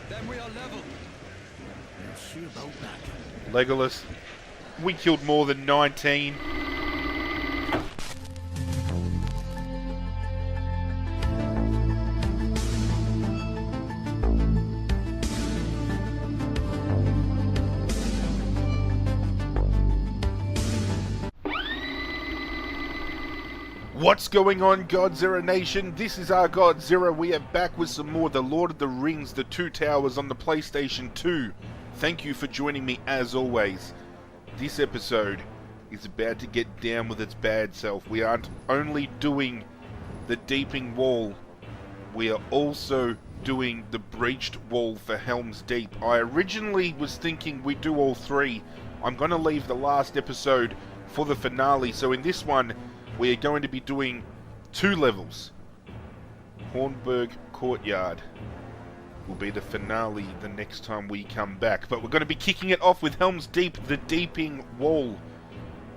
Then we are level. We'll see about that. Legolas, we killed more than 19. What's going on, Godzilla Nation? This is our Godzilla. We are back with some more The Lord of the Rings, The Two Towers on the PlayStation 2. Thank you for joining me as always. This episode is about to get down with its bad self. We aren't only doing the Deeping Wall, we are also doing the Breached Wall for Helms Deep. I originally was thinking we'd do all three. I'm going to leave the last episode for the finale, so in this one we are going to be doing 2 levels. Hornburg Courtyard will be the finale the next time we come back. But we're going to be kicking it off with Helms Deep, the Deeping Wall.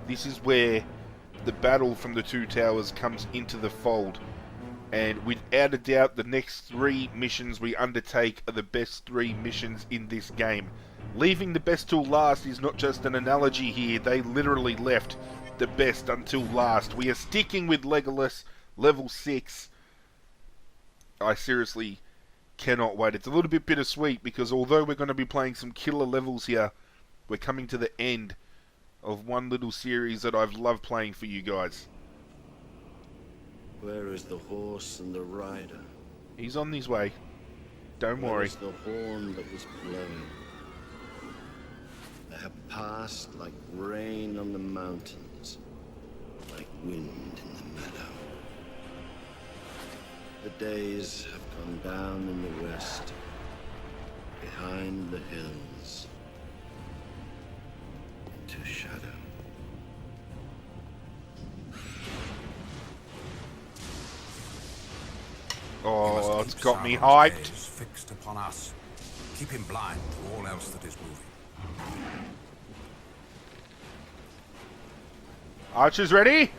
This is where the battle from the Two Towers comes into the fold. And without a doubt, the next 3 missions we undertake are the best 3 missions in this game. Leaving the best till last is not just an analogy here. They literally left the best until last. We are sticking with Legolas, level 6. I seriously cannot wait. It's a little bit bittersweet because although we're going to be playing some killer levels here, we're coming to the end of one little series that I've loved playing for you guys. Where is the horse and the rider? He's on his way. Don't Where worry. is the horn that was blown? They have passed like rain on the mountains, like wind in the meadow. The days have gone down in the west, behind the hills, into shadow. Oh, it's got me hyped. Fixed upon us, keeping blind to all else that is moving. Archers ready?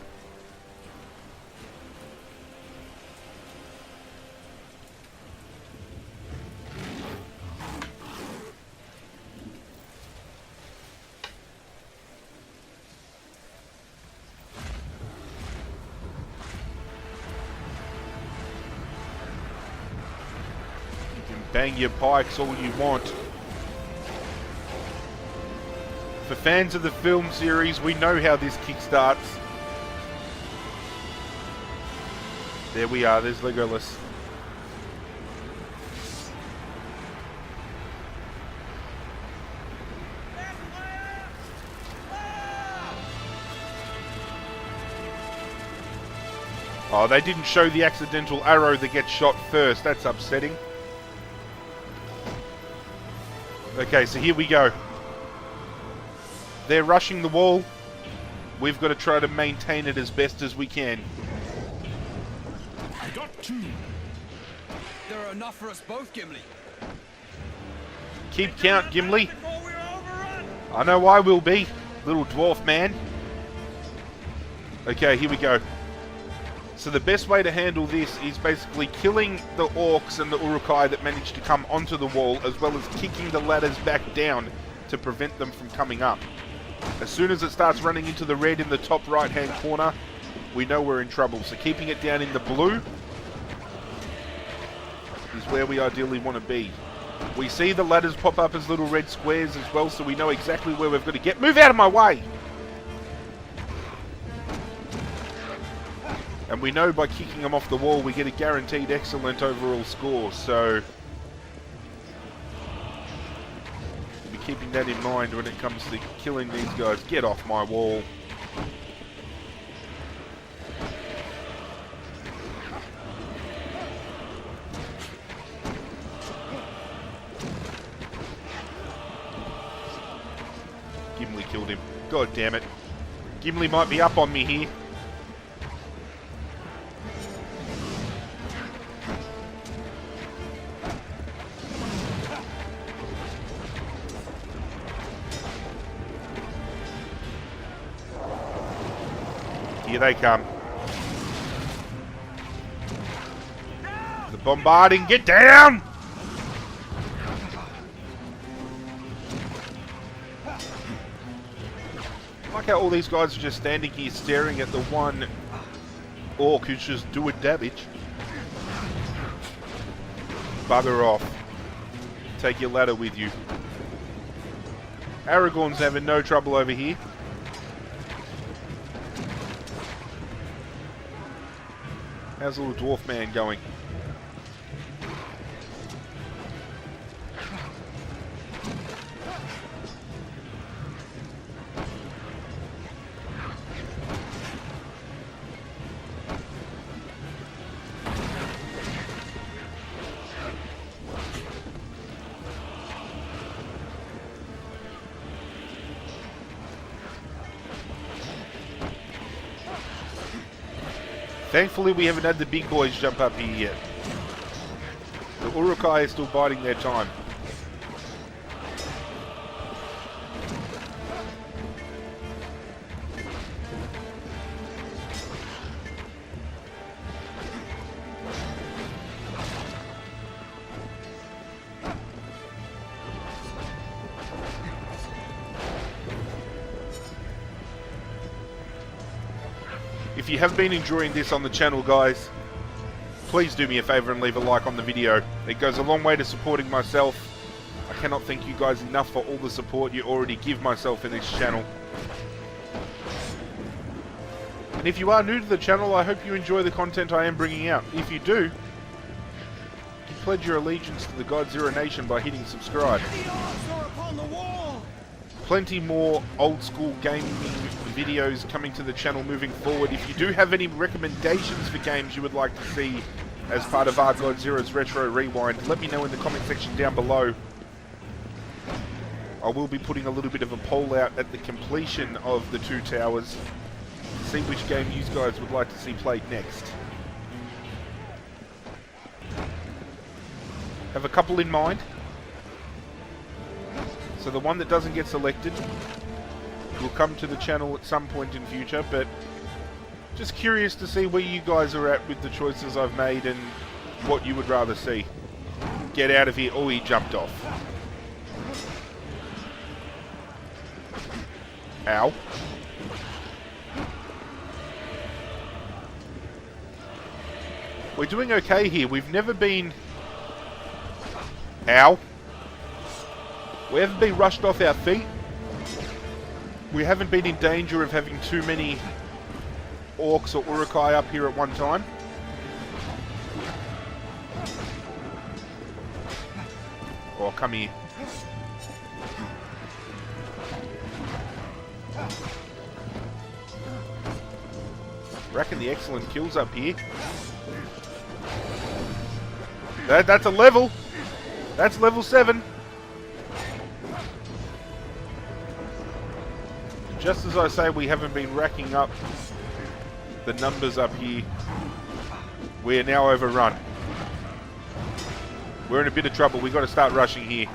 You can bang your pikes all you want. For fans of the film series, we know how this kickstarts. There we are, there's Legolas. Oh, they didn't show the accidental arrow that gets shot first. That's upsetting. Okay, so here we go. They're rushing the wall. We've got to try to maintain it as best as we can. I got 2. There are enough for us both, Gimli. Keep count, Gimli. I know I will be, little dwarf man. Okay, here we go. So the best way to handle this is basically killing the orcs and the Uruk-hai that managed to come onto the wall, as well as kicking the ladders back down to prevent them from coming up. As soon as it starts running into the red in the top right hand corner, we know we're in trouble. So keeping it down in the blue is where we ideally want to be. We see the ladders pop up as little red squares as well, so we know exactly where we've got to get. Move out of my way! And we know by kicking them off the wall we get a guaranteed excellent overall score, so be keeping that in mind when it comes to killing these guys. Get off my wall. Gimli killed him. God damn it. Gimli might be up on me here. Here they come. The bombarding, get down! like how all these guys are just standing here staring at the one orc who's just doing damage. Bugger off. Take your ladder with you. Aragorn's having no trouble over here. How's the little dwarf man going? Thankfully, we haven't had the big boys jump up here yet. The Uruk-hai are still biding their time. If you have been enjoying this on the channel, guys, please do me a favour and leave a like on the video. It goes a long way to supporting myself. I cannot thank you guys enough for all the support you already give myself in this channel. And if you are new to the channel, I hope you enjoy the content I am bringing out. If you do, you pledge your allegiance to the God Zero Nation by hitting subscribe. The orcs are upon the wall! Plenty more old school gaming videos coming to the channel moving forward. If you do have any recommendations for games you would like to see as part of our God Zero's Retro Rewind, let me know in the comment section down below. I will be putting a little bit of a poll out at the completion of the Two Towers to see which game you guys would like to see played next. Have a couple in mind. So the one that doesn't get selected will come to the channel at some point in future, but just curious to see where you guys are at with the choices I've made and what you would rather see. Get out of here. Oh, he jumped off. Ow. We're doing okay here. We've never been... Ow. We haven't been rushed off our feet. We haven't been in danger of having too many orcs or Uruk-hai up here at one time. Oh, come here. Racking the excellent kills up here. That's a level. That's level 7. Just as I say, we haven't been racking up the numbers up here. We are now overrun. We're in a bit of trouble. We've got to start rushing here.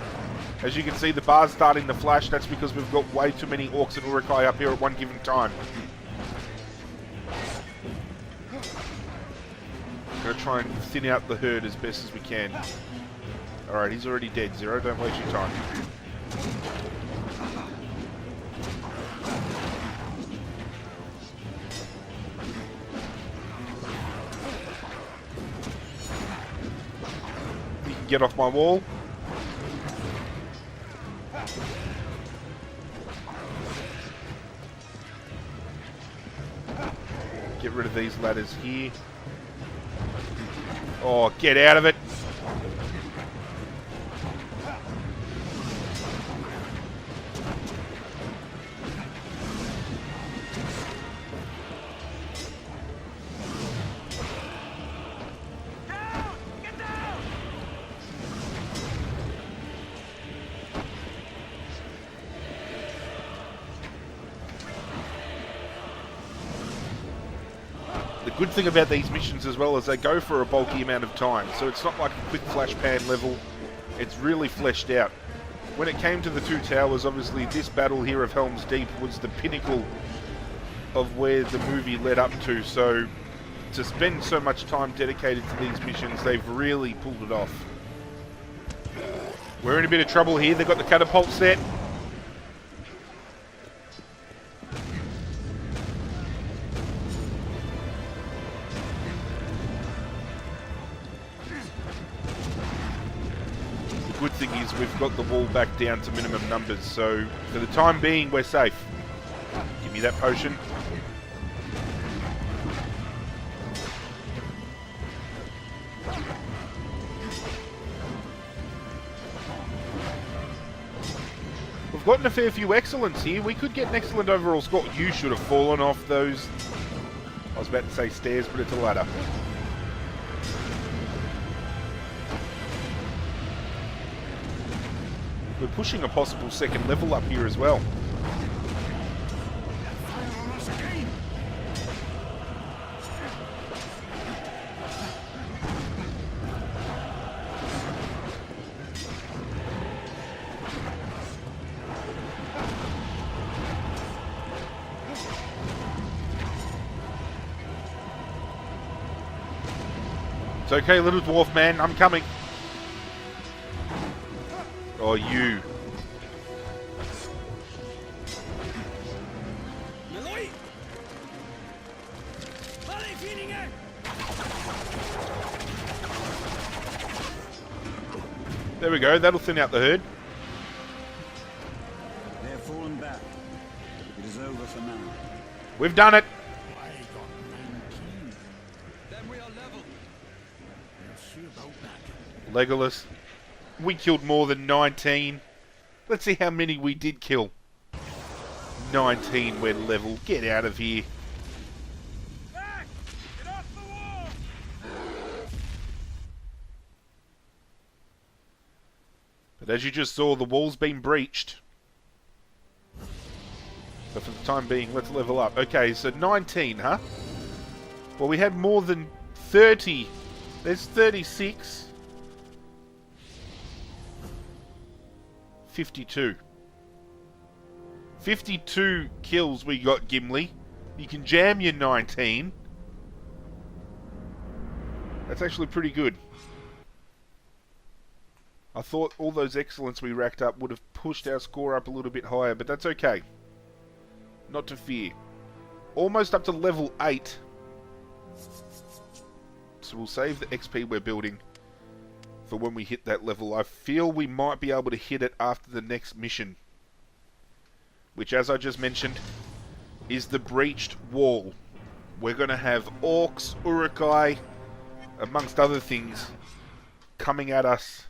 As you can see, the bar's starting to flash. That's because we've got way too many orcs and Uruk-hai up here at one given time. I'm going to try and thin out the herd as best as we can. Alright, he's already dead, Zero. Don't waste your time. Get off my wall. Get rid of these ladders here. Oh, get out of it. The good thing about these missions as well is they go for a bulky amount of time, so it's not like a quick flash pan level. It's really fleshed out. When it came to the Two Towers, obviously this battle here of Helms Deep was the pinnacle of where the movie led up to, so to spend so much time dedicated to these missions, they've really pulled it off. We're in a bit of trouble here. They've got the catapult set. good thing is we've got the wall back down to minimum numbers, so for the time being, we're safe. Give me that potion. We've gotten a fair few excellents here. We could get an excellent overall score. You should have fallen off those... I was about to say stairs, but it's a ladder. We're pushing a possible second level up here as well. It's okay, little dwarf man, I'm coming. Oh, you. There we go, that'll thin out the herd. They have fallen back. It is over for now. We've done it. I got 19. Then we are level. We'll see about that. Legolas. We killed more than 19. Let's see how many we did kill. 19, we're level. Get out of here. Back! Get off the wall! But as you just saw, the wall's been breached. So for the time being, let's level up. Okay, so 19, huh? Well, we had more than 30. There's 36. 52. 52 kills we got, Gimli. You can jam your 19. That's actually pretty good. I thought all those excellence we racked up would have pushed our score up a little bit higher, but that's okay. Not to fear. Almost up to level 8. So we'll save the XP we're building for when we hit that level. I feel we might be able to hit it after the next mission, which, as I just mentioned, is the breached wall. We're going to have orcs, Urukai, amongst other things, coming at us,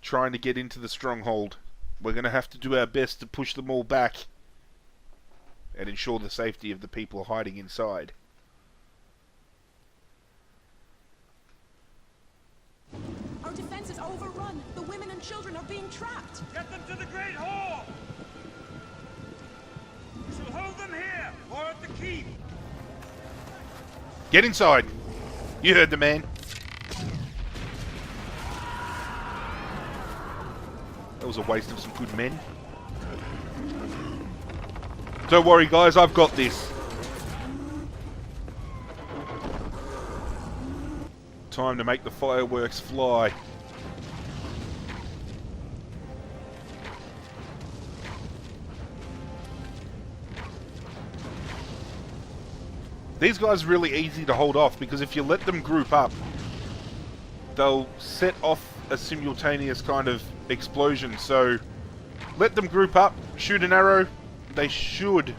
trying to get into the stronghold. We're going to have to do our best to push them all back and ensure the safety of the people hiding inside. Our defense is overrun. The women and children are being trapped. Get them to the Great Hall! We shall hold them here, or at the keep. Get inside! You heard the man. That was a waste of some good men. Don't worry, guys, I've got this. Time to make the fireworks fly. These guys are really easy to hold off because if you let them group up, they'll set off a simultaneous kind of explosion. So let them group up, shoot an arrow, they should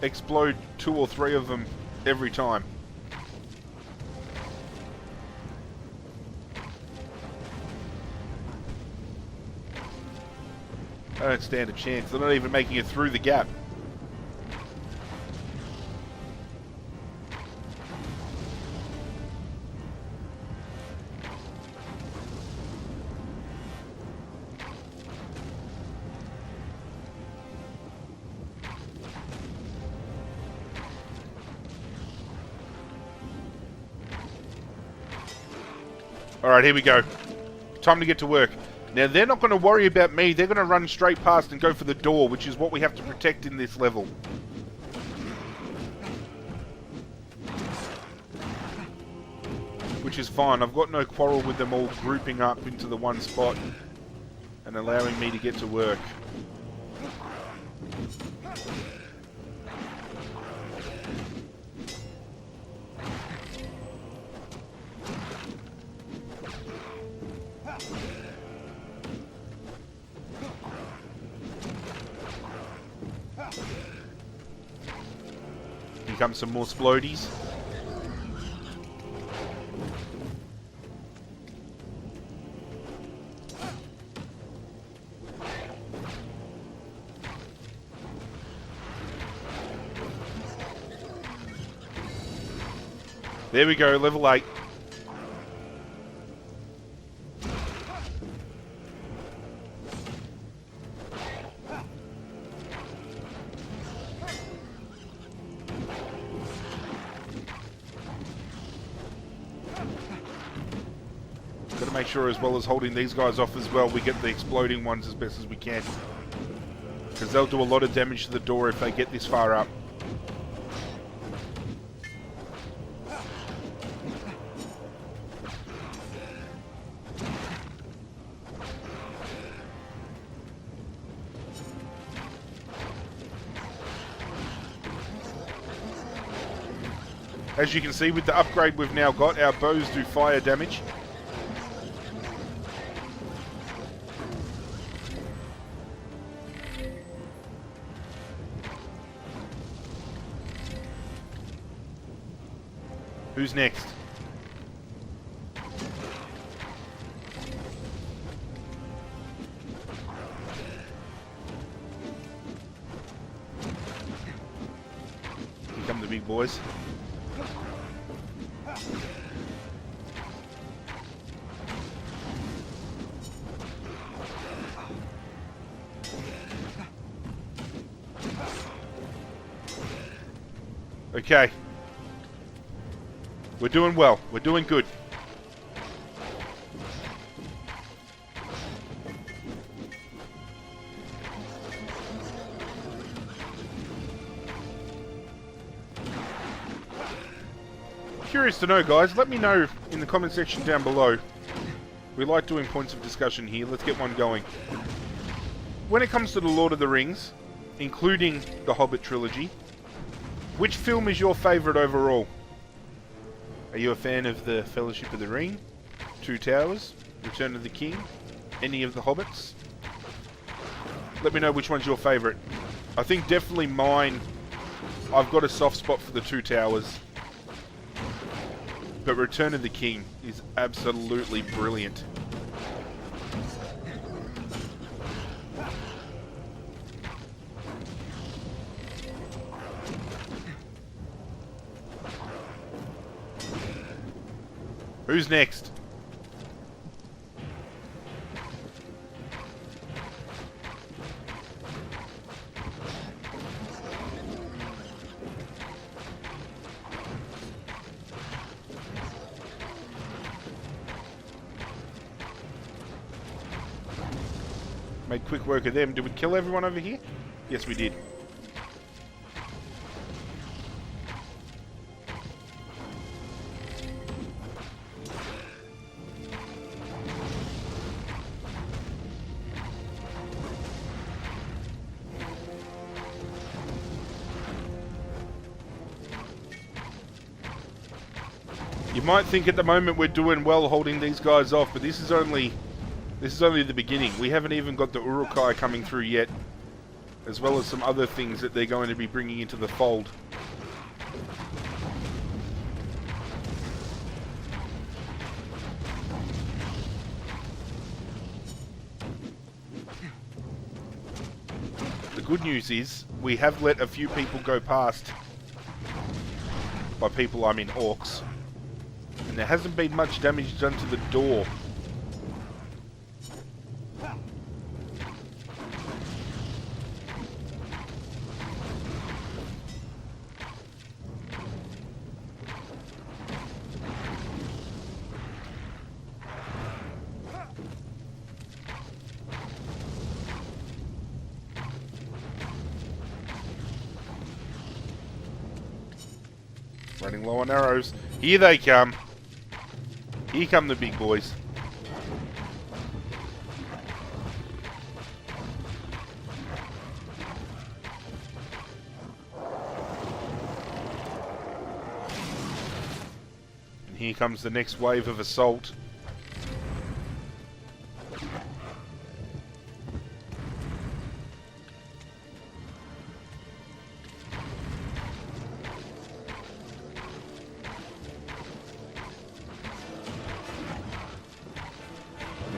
explode 2 or 3 of them every time. I don't stand a chance. They're not even making it through the gap. Alright, here we go. Time to get to work. Now, they're not going to worry about me. They're going to run straight past and go for the door, which is what we have to protect in this level. Which is fine. I've got no quarrel with them all grouping up into the one spot and allowing me to get to work. come some more splodies. There we go, level 8. Got to make sure, as well as holding these guys off as well, we get the exploding ones as best as we can. Because they'll do a lot of damage to the door if they get this far up. As you can see, with the upgrade we've now got, our bows do fire damage. Who's next? Here come the big boys. Okay. We're doing well. We're doing good. Curious to know, guys. Let me know in the comment section down below. We like doing points of discussion here. Let's get one going. When it comes to the Lord of the Rings, including the Hobbit trilogy, which film is your favourite overall? Are you a fan of the Fellowship of the Ring, Two Towers, Return of the King, any of the Hobbits? Let me know which one's your favourite. I think definitely mine, I've got a soft spot for the Two Towers. But Return of the King is absolutely brilliant. Who's next? Made quick work of them. Did we kill everyone over here? Yes, we did. You might think at the moment we're doing well holding these guys off, but this is only the beginning. We haven't even got the Urukai coming through yet, as well as some other things that they're going to be bringing into the fold. The good news is we have let a few people go past. By people, I mean orcs. And there hasn't been much damage done to the door. Running low on arrows. Here they come. Here come the big boys. And here comes the next wave of assault.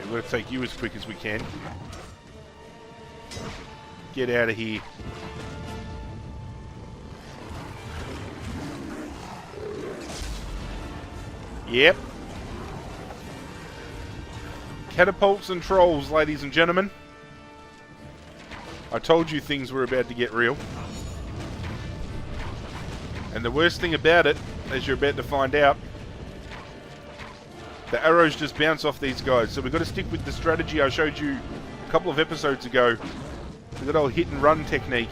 we've got to take you as quick as we can. Get out of here. Yep. Catapults and trolls, ladies and gentlemen. I told you things were about to get real. And the worst thing about it, as you're about to find out, the arrows just bounce off these guys. So we've got to stick with the strategy I showed you a couple of episodes ago. The good old hit and run technique.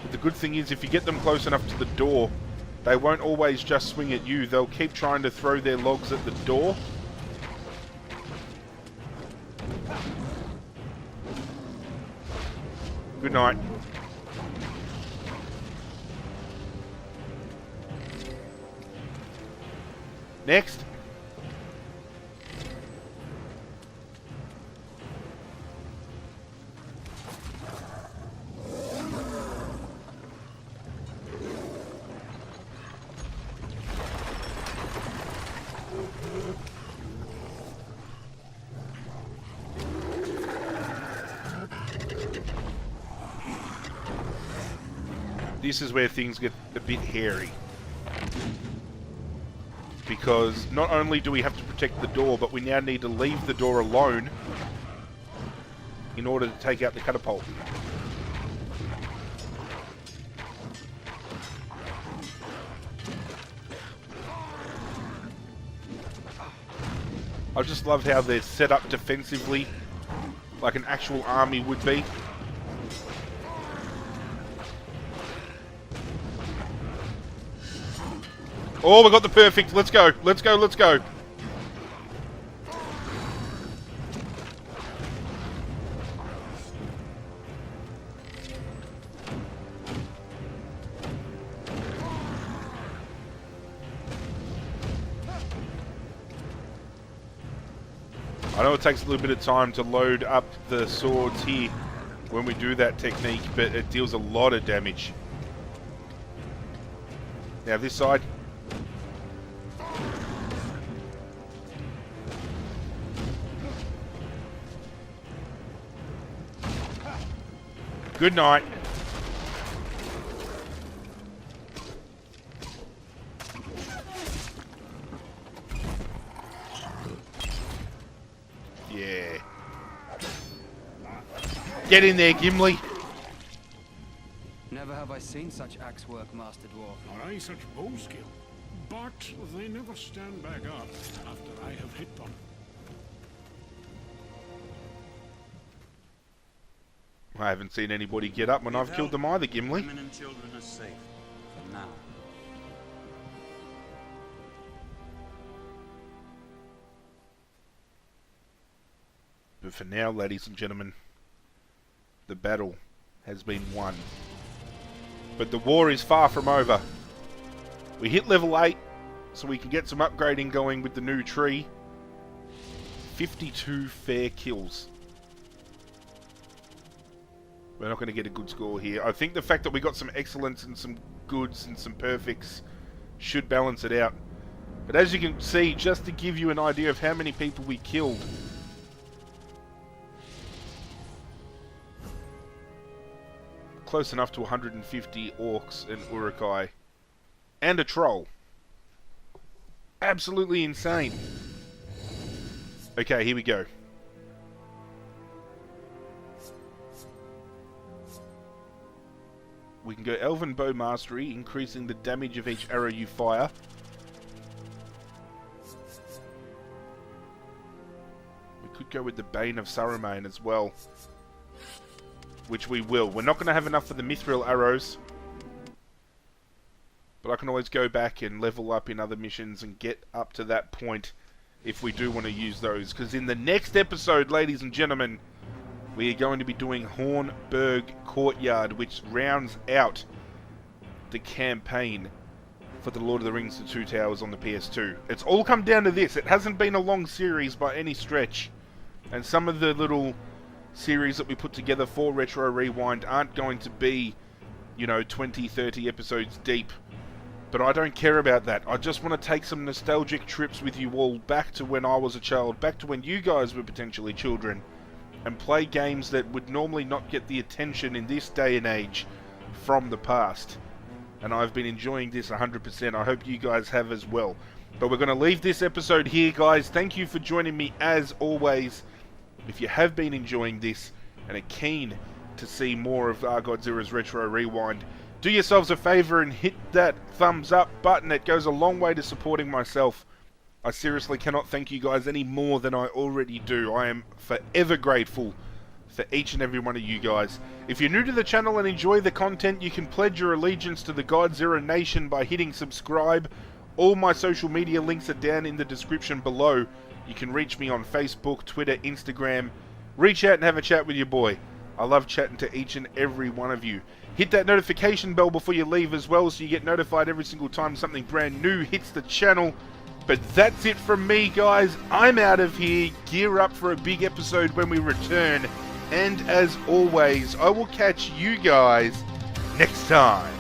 But the good thing is, if you get them close enough to the door, they won't always just swing at you. They'll keep trying to throw their logs at the door. Good night. Next. This is where things get a bit hairy. Because not only do we have to protect the door, but we now need to leave the door alone in order to take out the catapult. I just love how they're set up defensively, like an actual army would be. Oh, we got the perfect. Let's go. Let's go. Let's go. I know it takes a little bit of time to load up the swords here when we do that technique, but it deals a lot of damage. Now this side. Good night. Yeah. Get in there, Gimli. Never have I seen such axe work, Master Dwarf. Nor I such bow skill. But they never stand back up after I have hit them. I haven't seen anybody get up when I've killed them either, Gimli. Women and children are safe for now. But for now, ladies and gentlemen, the battle has been won. But the war is far from over. We hit level 8, so we can get some upgrading going with the new tree. 52 fair kills. We're not going to get a good score here. I think the fact that we got some excellence and some goods and some perfects should balance it out. But as you can see, just to give you an idea of how many people we killed, close enough to 150 orcs and urukai. And a troll. Absolutely insane. Okay, here we go. We can go Elven Bow Mastery, increasing the damage of each arrow you fire. We could go with the Bane of Saruman as well. Which we will. We're not going to have enough for the Mithril arrows. But I can always go back and level up in other missions and get up to that point if we do want to use those. Because in the next episode, ladies and gentlemen, we are going to be doing Hornburg Courtyard, which rounds out the campaign for the Lord of the Rings The Two Towers on the PS2. It's all come down to this. It hasn't been a long series by any stretch. And some of the little series that we put together for Retro Rewind aren't going to be, you know, 20, 30 episodes deep. But I don't care about that. I just want to take some nostalgic trips with you all back to when I was a child, back to when you guys were potentially children, and play games that would normally not get the attention in this day and age from the past. And I've been enjoying this 100%. I hope you guys have as well. But we're going to leave this episode here, guys. Thank you for joining me as always. If you have been enjoying this and are keen to see more of Godzilla's Retro Rewind, do yourselves a favor and hit that thumbs up button. It goes a long way to supporting myself. I seriously cannot thank you guys any more than I already do. I am forever grateful for each and every one of you guys. If you're new to the channel and enjoy the content, you can pledge your allegiance to the Godzilla Nation by hitting subscribe. All my social media links are down in the description below. You can reach me on Facebook, Twitter, Instagram. Reach out and have a chat with your boy. I love chatting to each and every one of you. Hit that notification bell before you leave as well, so you get notified every single time something brand new hits the channel. But that's it from me, guys. I'm out of here. Gear up for a big episode when we return. And as always, I will catch you guys next time.